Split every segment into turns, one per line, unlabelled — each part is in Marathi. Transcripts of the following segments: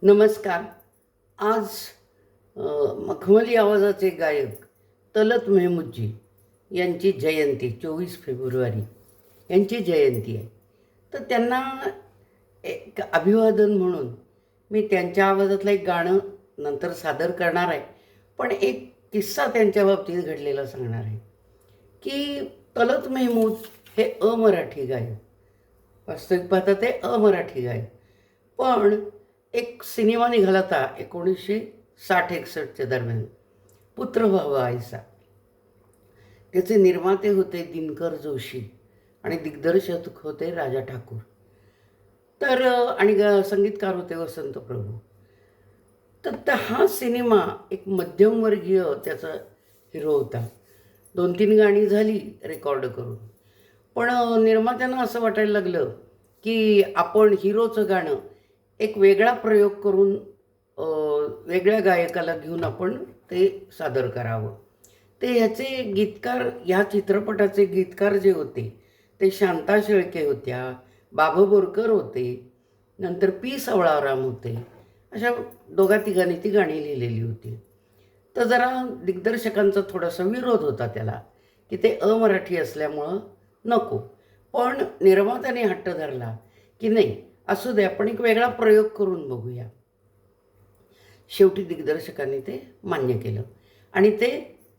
नमस्कार. आज मखमली आवाजाचे गायक तलत मेहमूदजी यांची जयंती 24 फेब्रुवारी यांची जयंती आहे. तर त्यांना एक अभिवादन म्हणून मी त्यांच्या आवाजातलं एक गाणं नंतर सादर करणार आहे. पण एक किस्सा त्यांच्या बाबतीत घडलेला सांगणार आहे की तलत मेहमूद हे अमराठी गायक, वास्तविक पाहता ते अमराठी गायक. पण एक सिनेमा निघाला होता 1960-61च्या दरम्यान, पुत्र व्हावा ऐसा. त्याचे निर्माते होते दिनकर जोशी आणि दिग्दर्शक होते राजा ठाकूर. तर आणि संगीतकार होते वसंत प्रभू. तर हा सिनेमा एक मध्यमवर्गीय त्याचा हिरो होता. 2-3 गाणी झाली रेकॉर्ड करून. पण निर्मात्यांना असं वाटायला लागलं की आपण हिरोचं गाणं एक वेगळा प्रयोग करून वेगळ्या गायकाला घेऊन आपण ते सादर करावं. ते ह्याचे गीतकार, ह्या चित्रपटाचे गीतकार जे होते ते शांता शेळके होत्या, बाबा बोरकर होते, नंतर पी सवळाराम होते. अशा दोघा-तिघांनी ती गाणी लिहिलेली होती. तर जरा दिग्दर्शकांचा थोडासा विरोध होता त्याला की ते अमराठी असल्यामुळं नको. पण निर्मात्याने हट्ट धरला की नाही, असू दे, आपण एक वेगळा प्रयोग करून बघूया. शेवटी दिग्दर्शकांनी ते मान्य केलं आणि ते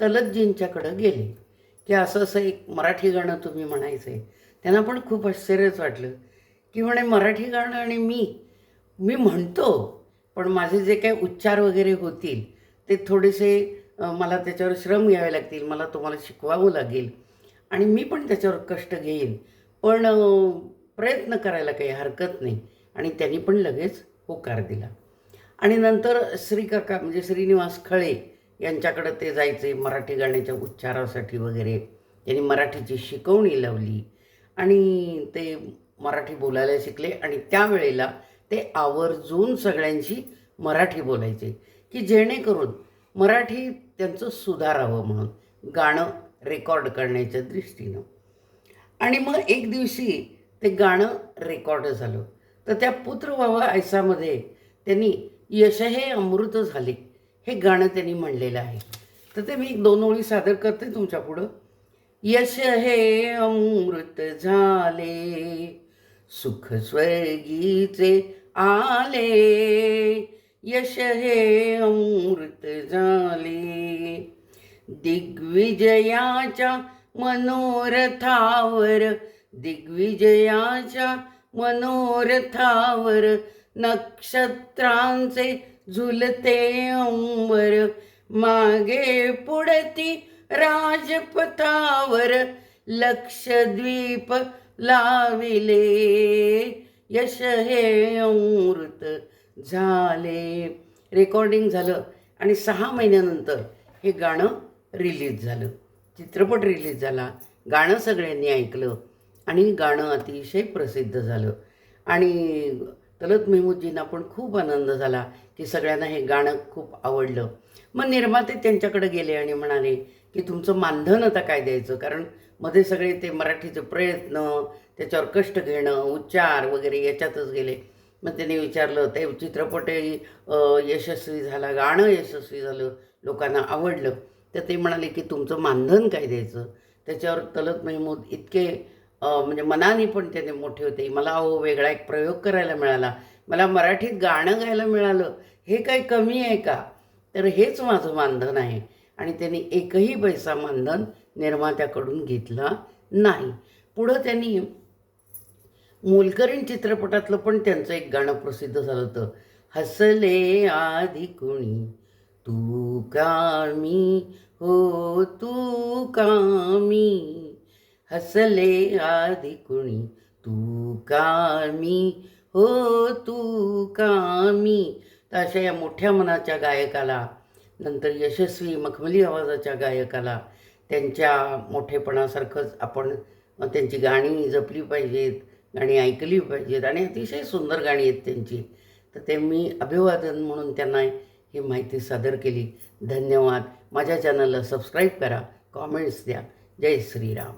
तलतजींच्याकडं गेले की असं असं एक मराठी गाणं तुम्ही म्हणायचं आहे. त्यांना पण खूप आश्चर्यच वाटलं की म्हणे मराठी गाणं आणि मी म्हणतो, पण माझे जे काही उच्चार वगैरे होतील ते थोडेसे मला त्याच्यावर श्रम घ्यावे लागतील, मला तुम्हाला शिकवावं लागेल आणि मी पण त्याच्यावर कष्ट घेईन, पण प्रयत्न करायला काही हरकत नाही. आणि त्यांनी पण लगेच होकार दिला. आणि नंतर श्रीकाका म्हणजे श्रीनिवास खळे यांच्याकडं ते जायचे मराठी गाण्याच्या उच्चारासाठी वगैरे. त्यांनी मराठीची शिकवणी लावली आणि ते मराठी बोलायला शिकले आणि त्यावेळेला ते आवर्जून सगळ्यांशी मराठी बोलायचे की जेणेकरून मराठी त्यांचं सुधारावं म्हणून गाणं रेकॉर्ड करण्याच्या दृष्टीनं. आणि मग एक दिवशी ते गाणं रेकॉर्ड झालं. तर त्या पुत्र व्हावा ऐसामध्ये त्यांनी यश हे अमृत झाले हे गाणं त्यांनी म्हणलेलं आहे. तर ते मी 2 ओळी सादर करते तुमच्यापुढं. यश हे अमृत झाले, सुख स्वर्गीचे आले, यश हे अमृत झाले, दिग्विजयाच्या मनोरथावर, दिग्विजयाच्या मनोरथावर, नक्षत्रांचे झुलते अंबर, मागे पुढती राजपथावर, लक्षद्वीप लाविले, यश हे अमृत झाले. रेकॉर्डिंग झालं आणि 6 महिन्यानंतर हे गाणं रिलीज झालं. चित्रपट रिलीज झाला, गाणं सगळ्यांनी ऐकलं आणि गाणं अतिशय प्रसिद्ध झालं. आणि तलत मेहमूदजींना पण खूप आनंद झाला की सगळ्यांना हे गाणं खूप आवडलं. मग निर्माते त्यांच्याकडे गेले आणि म्हणाले की तुमचं मानधन आता काय द्यायचं, कारण मध्ये सगळे ते मराठीचे प्रयत्न, त्याच्यावर कष्ट घेणं, उच्चार वगैरे याच्यातच गेले. मग त्यांनी विचारलं, ते चित्रपटही यशस्वी झाला, गाणं यशस्वी झालं, लोकांना आवडलं. तर ते म्हणाले की तुमचं मानधन काय द्यायचं. त्याच्यावर तलत मेहमूद इतके म्हणजे मनाने पण त्याने मोठे होते. मला वेगळा एक प्रयोग करायला मिळाला, मला मराठीत गाणं गायला मिळालं, हे काही कमी आहे का, तर हेच माझं मानधन आहे. आणि त्यांनी एकही पैसा मानधन निर्मात्याकडून घेतला नाही. पुढं त्यांनी मोलकरीण चित्रपटातलं पण त्यांचं एक गाणं प्रसिद्ध झालं होतं, हसले आधी कुणी तू कामी, हो तू कामी, हसले आधी कुणी तू कामी, हो तू कामी. तर अशा या मोठ्या मनाच्या गायकाला, नंतर यशस्वी मखमली आवाजाच्या गायकाला त्यांच्या मोठेपणासारखंच आपण त्यांची गाणी जपली पाहिजेत, गाणी ऐकली पाहिजेत आणि अतिशय सुंदर गाणी आहेत त्यांची. तर ते मी अभिवादन म्हणून त्यांना ही माहिती सादर केली. धन्यवाद. माझ्या चॅनलला सबस्क्राईब करा, कॉमेंट्स द्या. जय श्रीराम.